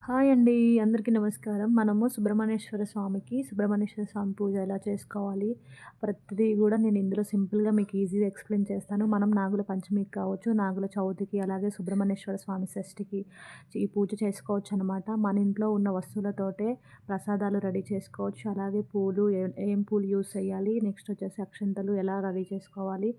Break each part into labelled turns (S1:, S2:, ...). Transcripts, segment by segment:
S1: Hi అండి. అందరికీ నమస్కారం. మనము సుబ్రహ్మణ్యేశ్వర స్వామి పూజ ఎలా చేసుకోవాలి, ప్రతిదీ గూడా నేను ఇందులో సింపుల్‌గా మీకు ఈజీగా ఎక్స్‌ప్లెయిన్ చేస్తాను. మనం నాగుల పంచమికి కావచ్చు, నాగుల చవితికి, అలాగే సుబ్రహ్మణ్యేశ్వర స్వామి షష్ఠికి ఈ పూజ చేసుకోవచ్చనమాట. మన ఇంట్లో ఉన్న వస్తువులతోటే ప్రసాదాలు రెడీ చేసుకోవచ్చు. అలాగే పూలు ఏం పూలు యూజ్ చేయాలి, నెక్స్ట్ వచ్చేసి అక్షింతలు ఎలా రెడీ చేసుకోవాలి,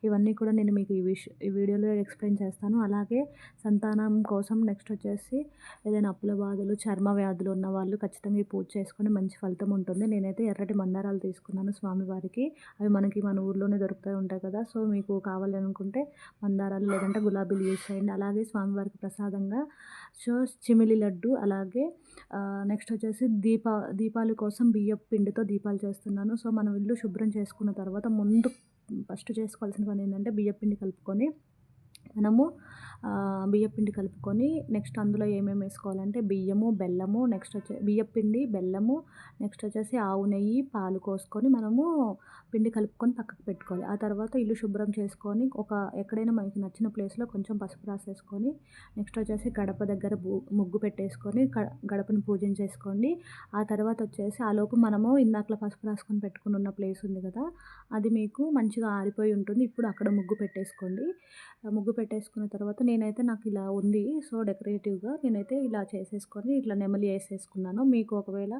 S1: ఇవన్నీ కూడా నేను మీకు ఈ వీడియోలో ఎక్స్‌ప్లెయిన్ చేస్తాను. అలాగే సంతానం కోసం నెక్స్ట్ వచ్చేసి ఏదైనా అప్పుల బాధలు, చర్మ వ్యాధులు ఉన్నవాళ్ళు ఖచ్చితంగా ఈ పూజ చేసుకొని మంచి ఫలితం ఉంటుంది. నేనైతే ఎర్రటి మందారాలు తీసుకున్నాను స్వామివారికి. అవి మనకి మన ఊర్లోనే దొరుకుతూ ఉంటాయి కదా! సో, మీకు కావాలి అనుకుంటే మందారాలు లేదంటే గులాబీలు యూజ్ చేయండి. అలాగే స్వామివారికి ప్రసాదంగా సో, చిమిలి లడ్డు అలాగే నెక్స్ట్ వచ్చేసి దీపాల కోసం బియ్యపు పిండితో దీపాలు చేస్తున్నాను. సో, మనం ఇల్లు శుభ్రం చేసుకున్న తర్వాత ఫస్ట్ చేసుకోవాల్సిన పని ఏంటంటే బియ్యపు పిండి కలుపుకొని మనము బియ్యపిండి కలుపుకొని నెక్స్ట్ అందులో ఏమేమి వేసుకోవాలంటే బియ్యము, బెల్లము, బియ్యపిండి, బెల్లము, నెక్స్ట్ వచ్చేసి ఆవు నెయ్యి, పాలు పోసుకొని మనము పిండి కలుపుకొని పక్కకు పెట్టుకోవాలి. ఆ తర్వాత ఇల్లు శుభ్రం చేసుకొని ఎక్కడైనా మనకి నచ్చిన ప్లేస్‌లో కొంచెం పసుపు రాసేసుకొని నెక్స్ట్ వచ్చేసి గడప దగ్గర ముగ్గు పెట్టేసుకొని గడపను పూజించేసుకోండి. ఆ తర్వాత వచ్చేసి ఆలోపు మనము ఇందాకలా పసుపు రాసుకొని పెట్టుకొని ఉన్న ప్లేస్ ఉంది కదా! అది మీకు మంచిగా ఆరిపోయి ఉంటుంది. ఇప్పుడు అక్కడ ముగ్గు పెట్టేసుకోండి. ముగ్గు పెట్టేసుకున్న తర్వాత నేనైతే నాకు ఇలా ఉంది. సో, డెకరేటివ్‌గా నేనైతే ఇలా చేసేసుకొని ఇట్లా నెమలి ఏసేసుకున్నాను. మీకు ఒకవేళ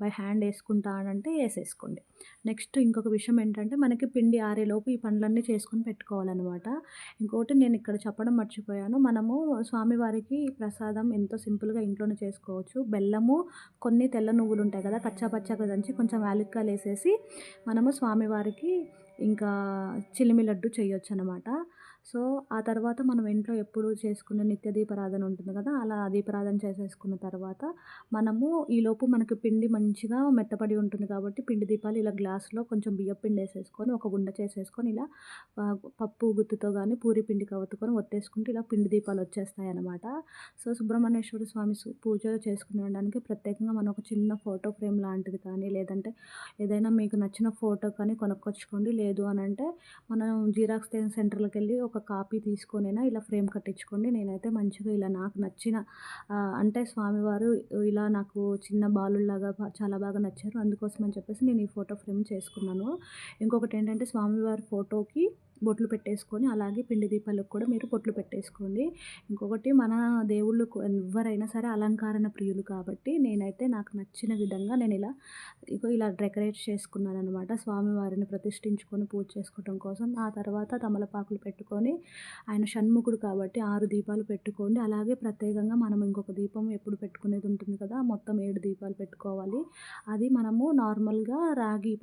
S1: బై హ్యాండ్ ఏసుకుంటా అనంటే ఏసేసుకోండి. నెక్స్ట్ ఇంకొక విషయం ఏంటంటే మనకి పిండి ఆరేలోపు ఈ పనులన్నీ చేసుకొని పెట్టుకోవాలనమాట. ఇంకోటి నేను ఇక్కడ చెప్పడం మర్చిపోయాను. మనము స్వామివారికి ప్రసాదం ఎంతో సింపుల్‌గా ఇంట్లోనే చేసుకోవచ్చు. బెల్లము, కొన్ని తెల్ల నువ్వులు ఉంటాయి కదా! కచ్చా పచ్చాగా దంచి కొంచెం యాలుక్కాయలేసేసి మనము స్వామివారికి ఇంకా చిలిమి లడ్డు చేయొచ్చనమాట. సో, ఆ తర్వాత మనం ఇంట్లో ఎప్పుడు చేసుకునే నిత్య దీపారాధన ఉంటుంది కదా! అలా దీపారాధన చేసేసుకున్న తర్వాత మనము ఈలోపు మనకి పిండి మంచిగా మెత్తపడి ఉంటుంది కాబట్టి పిండి దీపాలు ఇలా గ్లాస్‌లో కొంచెం బియ్యపు పిండి ఏసేసుకొని ఒక గుండ చేసేసుకొని ఇలా పప్పు గుత్తితో గానీ పూరి పిండికి ఒత్తుకొని ఒత్తేసుకుంటే ఇలా పిండి దీపాలు వచ్చేస్తాయన్నమాట. సో, సుబ్రహ్మణ్యేశ్వర స్వామి పూజ చేసుకునేడానికి ప్రత్యేకంగా మనం ఒక చిన్న ఫోటో ఫ్రేమ్ లాంటిది కానీ లేదంటే ఏదైనా మీకు నచ్చిన ఫోటో కానీ కొనుక్కొచ్చుకోండి. లేదు అనంటే మనం జిరాక్స్ సెంటర్‌లకెళ్ళి ఒక కాపీ తీసుకొనైనా ఇలా ఫ్రేమ్ కట్టించుకోండి. నేనైతే మంచిగా ఇలా నాకు నచ్చిన అంటే స్వామివారు ఇలా నాకు చిన్న బాలుల్లాగా చాలా బాగా నచ్చారు. అందుకోసం అని చెప్పేసి నేను ఈ ఫోటో ఫ్రేమ్ చేసుకున్నాను. ఇంకొకటేంటంటే స్వామివారి ఫోటోకి బొట్లు పెట్టేసుకొని అలాగే పిండి దీపాలకు కూడా మీరు బొట్లు పెట్టేసుకోండి. ఇంకొకటి మన దేవుళ్ళు ఎవ్వరైనా సరే అలంకరణ ప్రియులు కాబట్టి నేనైతే నాకు నచ్చిన విధంగా నేను ఇలా డెకరేట్ చేసుకున్నాననమాట. స్వామివారిని ప్రతిష్ఠించుకొని పూజ చేసుకోవటం కోసం. ఆ తర్వాత తమలపాకులు పెట్టుకొని ఆయన షణ్ముఖుడు కాబట్టి 6 దీపాలు పెట్టుకోండి. అలాగే ప్రత్యేకంగా మనం ఇంకొక దీపం ఎప్పుడు పెట్టుకునేది ఉంటుంది కదా! మొత్తం 7 దీపాలు పెట్టుకోవాలి. అది మనము నార్మల్‌గా రాగి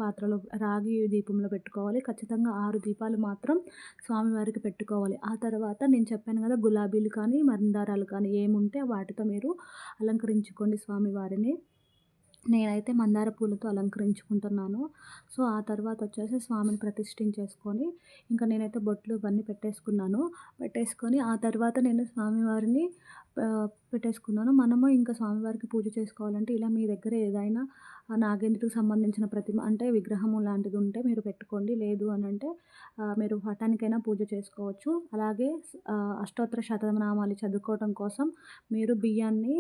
S1: దీపంలో పెట్టుకోవాలి. ఖచ్చితంగా 6 దీపాలు మాత్రం స్వామివారికి పెట్టుకోవాలి. ఆ తర్వాత నేను చెప్పాను కదా! గులాబీలు కానీ, మందారాలు కానీ ఏముంటే వాటితో మీరు అలంకరించుకోండి స్వామివారిని. నేనైతే మందార పూలతో అలంకరించుకుంటున్నాను. సో, ఆ తర్వాత వచ్చేసి స్వామిని ప్రతిష్ఠించేసుకొని ఇంకా నేనైతే బొట్లు ఇవన్నీ పెట్టేసుకొని ఆ తర్వాత నేను స్వామివారిని పెట్టేసుకున్నాను. మనము ఇంకా స్వామివారికి పూజ చేసుకోవాలంటే ఇలా మీ దగ్గర ఏదైనా నాగేంద్రుడికి సంబంధించిన ప్రతిమ అంటే విగ్రహము లాంటిది ఉంటే మీరు పెట్టుకోండి. లేదు అనంటే మీరు పటానికైనా పూజ చేసుకోవచ్చు. అలాగే అష్టోత్తర శతనామాలు చదువుకోవటం కోసం మీరు బియ్యాన్ని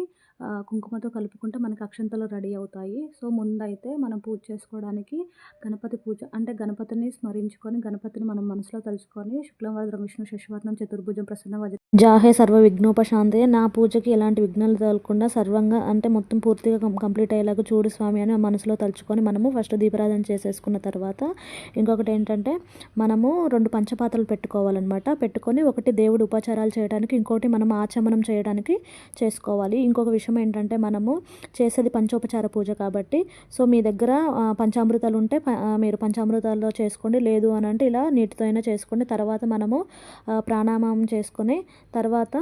S1: కుంకుమతో కలుపుకుంటే మనకు అక్షంతలు రెడీ అవుతాయి. సో, ముందైతే మనం పూజ చేసుకోవడానికి గణపతి పూజ అంటే గణపతిని స్మరించుకొని గణపతిని మనం మనసులో తలుచుకొని శుక్లాంబరధరం విష్ణు శశివర్ణం చతుర్భుజం ప్రసన్న జాహే సర్వ విఘ్నోపశాంతయే. నా పూజకి ఎలాంటి విఘ్నాలు తగలకుండా సర్వంగా అంటే మొత్తం పూర్తిగా కంప్లీట్ అయ్యేలాగా చూడు స్వామి అని మనసులో తలుచుకొని మనము ఫస్ట్ దీపారాధన చేసేసుకున్న తర్వాత ఇంకొకటి ఏంటంటే మనము 2 పంచపాత్రలు పెట్టుకోవాలన్నమాట. పెట్టుకొని ఒకటి దేవుడి ఉపచారాలు చేయడానికి, ఇంకోటి మనం ఆచమనం చేయడానికి చేసుకోవాలి. ఇంకొక విషయం ఏంటంటే మనము చేసేది పంచోపచార పూజ కాబట్టి సో, మీ దగ్గర పంచామృతాలు ఉంటే మీరు పంచామృతాల్లో చేసుకోండి. లేదు అని అంటే ఇలా నీటితో అయినా చేసుకోండి. తర్వాత మనము ప్రాణాయామం చేసుకొని తర్వాత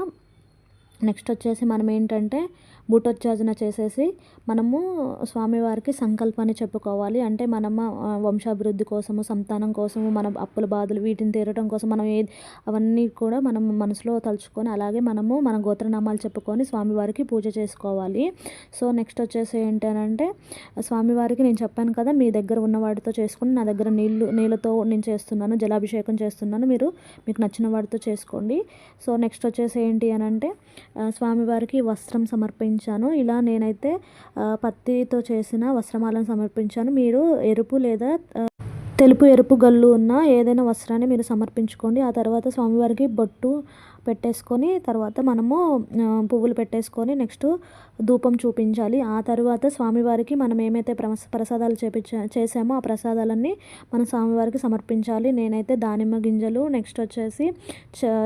S1: నెక్స్ట్ వచ్చేసి మనం ఏంటంటే బూటోచ్చారణ చేసేసి మనము స్వామివారికి సంకల్పాన్ని చెప్పుకోవాలి. అంటే మనము వంశాభివృద్ధి కోసము, సంతానం కోసము, మన అప్పుల బాధలు వీటిని తీరడం కోసం మనం అవన్నీ కూడా మనం మనసులో తలుచుకొని అలాగే మనము మన గోత్రనామాలు చెప్పుకొని స్వామివారికి పూజ చేసుకోవాలి. సో, నెక్స్ట్ వచ్చేసి ఏంటనంటే స్వామివారికి నేను చెప్పాను కదా! మీ దగ్గర ఉన్న వాటితో చేసుకొని నా దగ్గర నీళ్ళతో నేను చేస్తున్నాను, జలాభిషేకం చేస్తున్నాను. మీకు నచ్చిన వాటితో చేసుకోండి. సో, నెక్స్ట్ వచ్చేసి ఏంటి అనంటే స్వామివారికి వస్త్రం సమర్పించాను. ఇలా నేనైతే పత్తితో చేసిన వస్త్రమాలను సమర్పించాను. మీరు ఎరుపు లేదా తెలుపు ఎరుపు గళ్ళు ఉన్న ఏదైనా వస్త్రాన్ని మీరు సమర్పించుకోండి. ఆ తర్వాత స్వామివారికి బొట్టు పెట్టేసుకొని తర్వాత మనము పువ్వులు పెట్టేసుకొని నెక్స్ట్ ధూపం చూపించాలి. ఆ తర్వాత స్వామివారికి మనం ఏమైతే ప్రసాదాలు చేసామో ఆ ప్రసాదాలన్నీ మనం స్వామివారికి సమర్పించాలి. నేనైతే దానిమ్మ గింజలు, నెక్స్ట్ వచ్చేసి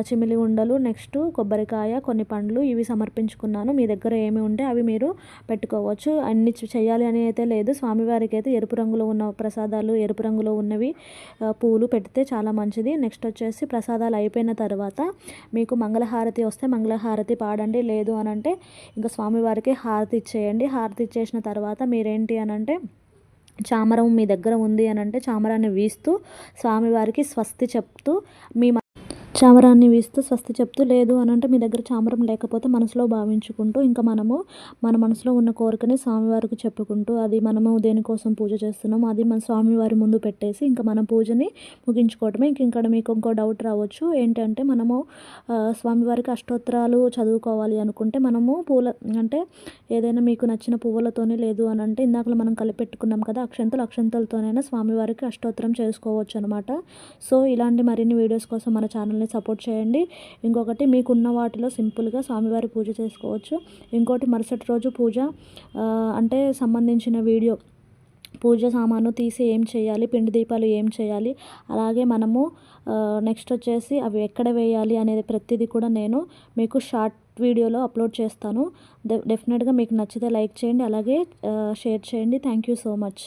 S1: చిమిలి ఉండలు, నెక్స్ట్ కొబ్బరికాయ, కొన్ని పండ్లు ఇవి సమర్పించుకున్నాను. మీ దగ్గర ఏమి ఉంటే అవి మీరు పెట్టుకోవచ్చు. అన్ని చేయాలి అని అయితే లేదు. స్వామివారికి అయితే ఎరుపు రంగులో ఉన్న ప్రసాదాలు, ఎరుపు రంగులో ఉన్నవి పూలు పెడితే చాలా మంచిది. నెక్స్ట్ వచ్చేసి ప్రసాదాలు అయిపోయిన తర్వాత మీకు మంగళహారతి వస్తే మంగళహారతి పాడండి. లేదు అని అంటే ఇంకా స్వామివారికి హారతి ఇచ్చేయండి. హారతి ఇచ్చేసిన తర్వాత మీరేంటి అని అంటే చామరం మీ దగ్గర ఉంది అని అంటే చామరాన్ని వీస్తూ స్వామివారికి స్వస్తి చెప్తూ చామరాన్ని వీస్తూ స్వస్తి చెప్తూ, లేదు అని అంటే మీ దగ్గర చామరం లేకపోతే మనసులో భావించుకుంటూ ఇంకా మనము మన మనసులో ఉన్న కోరికని స్వామివారికి చెప్పుకుంటూ అది మనము దేనికోసం పూజ చేస్తున్నామో అది మన స్వామివారి ముందు పెట్టేసి ఇంకా మనం పూజని ముగించుకోవటమే. ఇక్కడ మీకు ఇంకో డౌట్ రావచ్చు ఏంటంటే మనము స్వామివారికి అష్టోత్తరాలు చదువుకోవాలి అనుకుంటే మనము అంటే ఏదైనా మీకు నచ్చిన పువ్వులతోనే, లేదు అని అంటే ఇందాక మనం కలిపెట్టుకున్నాం కదా అక్షంతలతోనైనా స్వామివారికి అష్టోత్తరం చేసుకోవచ్చు అనమాట. సో ఇలాంటి మరిన్ని వీడియోస్ కోసం మన ఛానల్ని సపోర్ట్ చేయండి. ఇంకొకటి మీకున్న వాటిలో సింపుల్గా స్వామివారి పూజ చేసుకోవచ్చు. ఇంకోటి మరుసటి రోజు పూజ అంటే సంబంధించిన వీడియో పూజ సామాను తీసి ఏం చేయాలి, పిండి దీపాలు ఏం చేయాలి, అలాగే మనము నెక్స్ట్ వచ్చేసి అవి ఎక్కడ వేయాలి అనేది ప్రతిదీ కూడా నేను మీకు షార్ట్ వీడియోలో అప్లోడ్ చేస్తాను. డెఫినెట్గా మీకు నచ్చితే లైక్ చేయండి, అలాగే షేర్ చేయండి. Thank you so much.